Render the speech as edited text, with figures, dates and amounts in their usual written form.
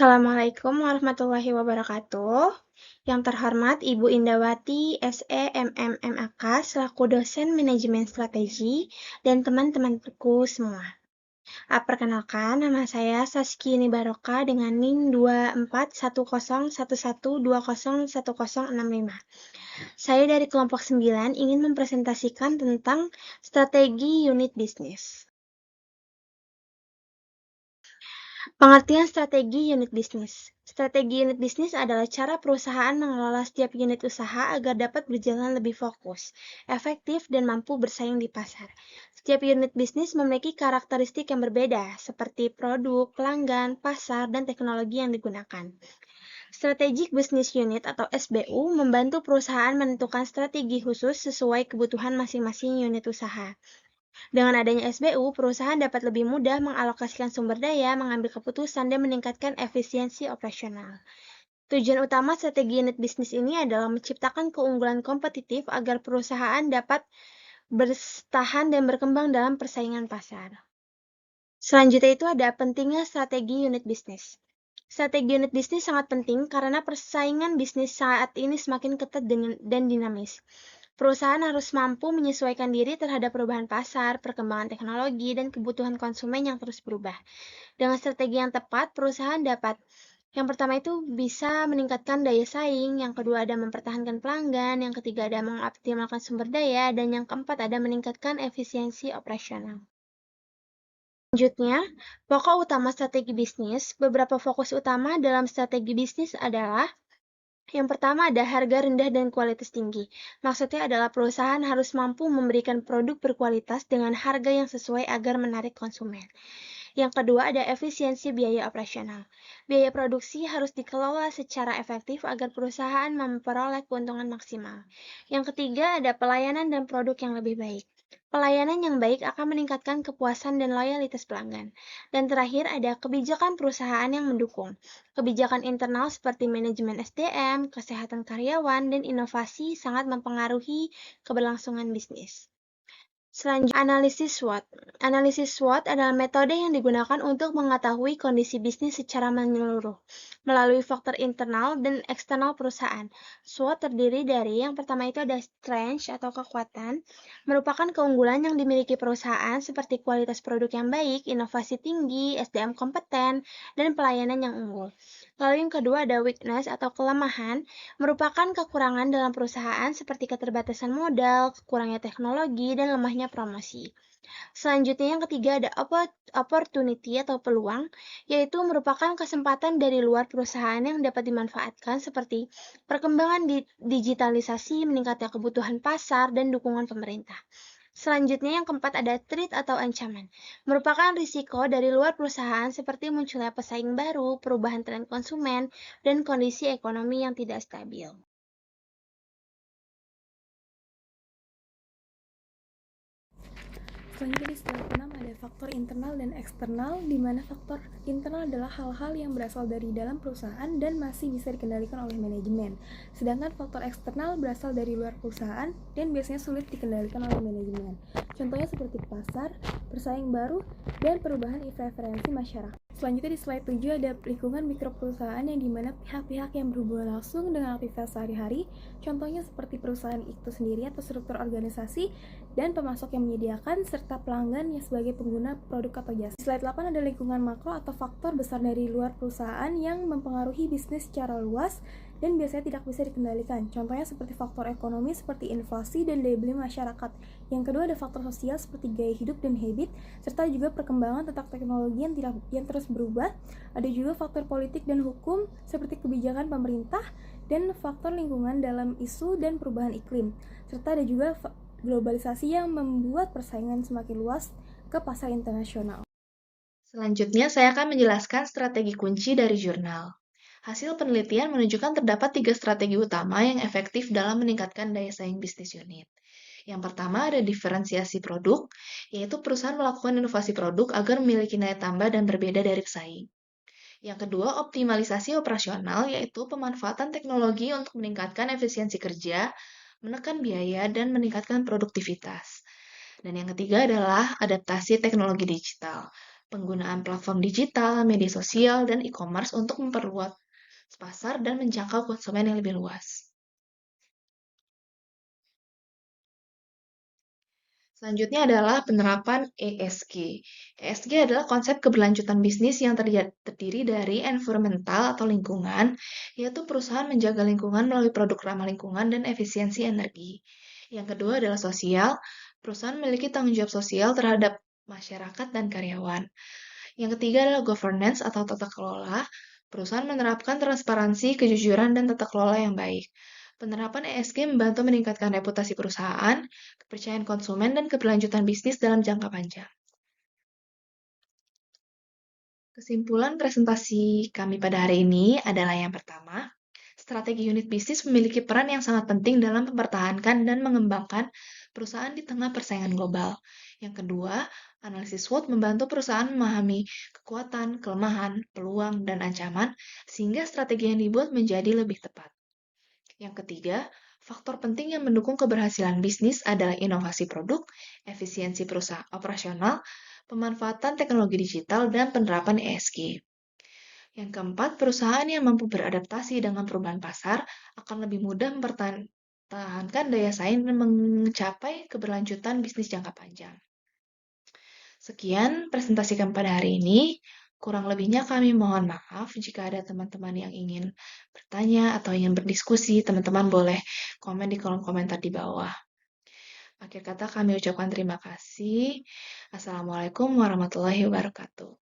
Assalamualaikum warahmatullahi wabarakatuh. Yang terhormat Ibu Indawati, SE, MM, MAK, selaku dosen manajemen strategi, dan teman-temanku semua. Perkenalkan, nama saya Saski Nibaroka dengan NIM 241011201065. Saya dari kelompok 9 ingin mempresentasikan tentang strategi unit bisnis. Pengertian strategi unit bisnis. Strategi unit bisnis adalah cara perusahaan mengelola setiap unit usaha agar dapat berjalan lebih fokus, efektif, dan mampu bersaing di pasar. Setiap unit bisnis memiliki karakteristik yang berbeda, seperti produk, pelanggan, pasar, dan teknologi yang digunakan. Strategic Business Unit atau SBU membantu perusahaan menentukan strategi khusus sesuai kebutuhan masing-masing unit usaha. Dengan adanya SBU, perusahaan dapat lebih mudah mengalokasikan sumber daya, mengambil keputusan, dan meningkatkan efisiensi operasional. Tujuan utama strategi unit bisnis ini adalah menciptakan keunggulan kompetitif agar perusahaan dapat bertahan dan berkembang dalam persaingan pasar. Selanjutnya itu ada pentingnya strategi unit bisnis. Strategi unit bisnis sangat penting karena persaingan bisnis saat ini semakin ketat dan dinamis. Perusahaan harus mampu menyesuaikan diri terhadap perubahan pasar, perkembangan teknologi, dan kebutuhan konsumen yang terus berubah. Dengan strategi yang tepat, perusahaan dapat yang pertama itu bisa meningkatkan daya saing, yang kedua ada mempertahankan pelanggan, yang ketiga ada mengoptimalkan sumber daya, dan yang keempat ada meningkatkan efisiensi operasional. Selanjutnya, pokok utama strategi bisnis. Beberapa fokus utama dalam strategi bisnis adalah yang pertama ada harga rendah dan kualitas tinggi. Maksudnya adalah perusahaan harus mampu memberikan produk berkualitas dengan harga yang sesuai agar menarik konsumen. Yang kedua ada efisiensi biaya operasional. Biaya produksi harus dikelola secara efektif agar perusahaan memperoleh keuntungan maksimal. Yang ketiga ada pelayanan dan produk yang lebih baik. Pelayanan yang baik akan meningkatkan kepuasan dan loyalitas pelanggan. Dan terakhir ada kebijakan perusahaan yang mendukung. Kebijakan internal seperti manajemen SDM, kesehatan karyawan, dan inovasi sangat mempengaruhi keberlangsungan bisnis. Selanjutnya, analisis SWOT. Analisis SWOT adalah metode yang digunakan untuk mengetahui kondisi bisnis secara menyeluruh melalui faktor internal dan eksternal perusahaan. SWOT terdiri dari yang pertama itu ada strength atau kekuatan, merupakan keunggulan yang dimiliki perusahaan seperti kualitas produk yang baik, inovasi tinggi, SDM kompeten, dan pelayanan yang unggul. Lalu yang kedua ada weakness atau kelemahan, merupakan kekurangan dalam perusahaan seperti keterbatasan modal, kurangnya teknologi, dan lemahnya promosi. Selanjutnya yang ketiga ada opportunity atau peluang, yaitu merupakan kesempatan dari luar perusahaan yang dapat dimanfaatkan seperti perkembangan digitalisasi, meningkatnya kebutuhan pasar, dan dukungan pemerintah. Selanjutnya yang keempat ada threat atau ancaman, merupakan risiko dari luar perusahaan seperti munculnya pesaing baru, perubahan tren konsumen, dan kondisi ekonomi yang tidak stabil. Selanjutnya di slide 6 ada faktor internal dan eksternal, di mana faktor internal adalah hal-hal yang berasal dari dalam perusahaan dan masih bisa dikendalikan oleh manajemen. Sedangkan faktor eksternal berasal dari luar perusahaan dan biasanya sulit dikendalikan oleh manajemen. Contohnya seperti pasar, persaing baru, dan perubahan preferensi masyarakat. Selanjutnya di slide 7 ada lingkungan mikroperusahaan yang dimana pihak-pihak yang berhubungan langsung dengan aktivitas sehari-hari, contohnya seperti perusahaan itu sendiri atau struktur organisasi, dan pemasok yang menyediakan, serta pelanggan yang sebagai pengguna produk atau jasa. Di slide 8 ada lingkungan makro atau faktor besar dari luar perusahaan yang mempengaruhi bisnis secara luas dan biasanya tidak bisa dikendalikan. Contohnya seperti faktor ekonomi seperti inflasi dan daya beli masyarakat. Yang kedua ada faktor sosial seperti gaya hidup dan habit, serta juga perkembangan tentang teknologi yang terus berubah. Ada juga faktor politik dan hukum seperti kebijakan pemerintah dan faktor lingkungan dalam isu dan perubahan iklim. Serta ada juga globalisasi yang membuat persaingan semakin luas ke pasar internasional. Selanjutnya, saya akan menjelaskan strategi kunci dari jurnal. Hasil penelitian menunjukkan terdapat 3 strategi utama yang efektif dalam meningkatkan daya saing bisnis unit. Yang pertama ada diferensiasi produk, yaitu perusahaan melakukan inovasi produk agar memiliki nilai tambah dan berbeda dari pesaing. Yang kedua, optimalisasi operasional, yaitu pemanfaatan teknologi untuk meningkatkan efisiensi kerja, menekan biaya, dan meningkatkan produktivitas. Dan yang ketiga adalah adaptasi teknologi digital. penggunaan platform digital, media sosial, dan e-commerce untuk memperluas pasar dan menjangkau konsumen yang lebih luas. Selanjutnya adalah penerapan ESG. ESG adalah konsep keberlanjutan bisnis yang terdiri dari environmental atau lingkungan, yaitu perusahaan menjaga lingkungan melalui produk ramah lingkungan dan efisiensi energi. Yang kedua adalah sosial, perusahaan memiliki tanggung jawab sosial terhadap masyarakat dan karyawan. Yang ketiga adalah governance atau tata kelola, perusahaan menerapkan transparansi, kejujuran, dan tata kelola yang baik. Penerapan ESG membantu meningkatkan reputasi perusahaan, kepercayaan konsumen, dan keberlanjutan bisnis dalam jangka panjang. Kesimpulan presentasi kami pada hari ini adalah yang pertama, strategi unit bisnis memiliki peran yang sangat penting dalam mempertahankan dan mengembangkan perusahaan di tengah persaingan global. Yang kedua, analisis SWOT membantu perusahaan memahami kekuatan, kelemahan, peluang, dan ancaman, sehingga strategi yang dibuat menjadi lebih tepat. Yang ketiga, faktor penting yang mendukung keberhasilan bisnis adalah inovasi produk, efisiensi perusahaan operasional, pemanfaatan teknologi digital, dan penerapan ESG. Yang keempat, perusahaan yang mampu beradaptasi dengan perubahan pasar akan lebih mudah mempertahankan daya saing dan mencapai keberlanjutan bisnis jangka panjang. Sekian presentasi kami pada hari ini. Kurang lebihnya kami mohon maaf jika ada teman-teman yang ingin bertanya atau ingin berdiskusi, teman-teman boleh komen di kolom komentar di bawah. Akhir kata kami ucapkan terima kasih. Assalamualaikum warahmatullahi wabarakatuh.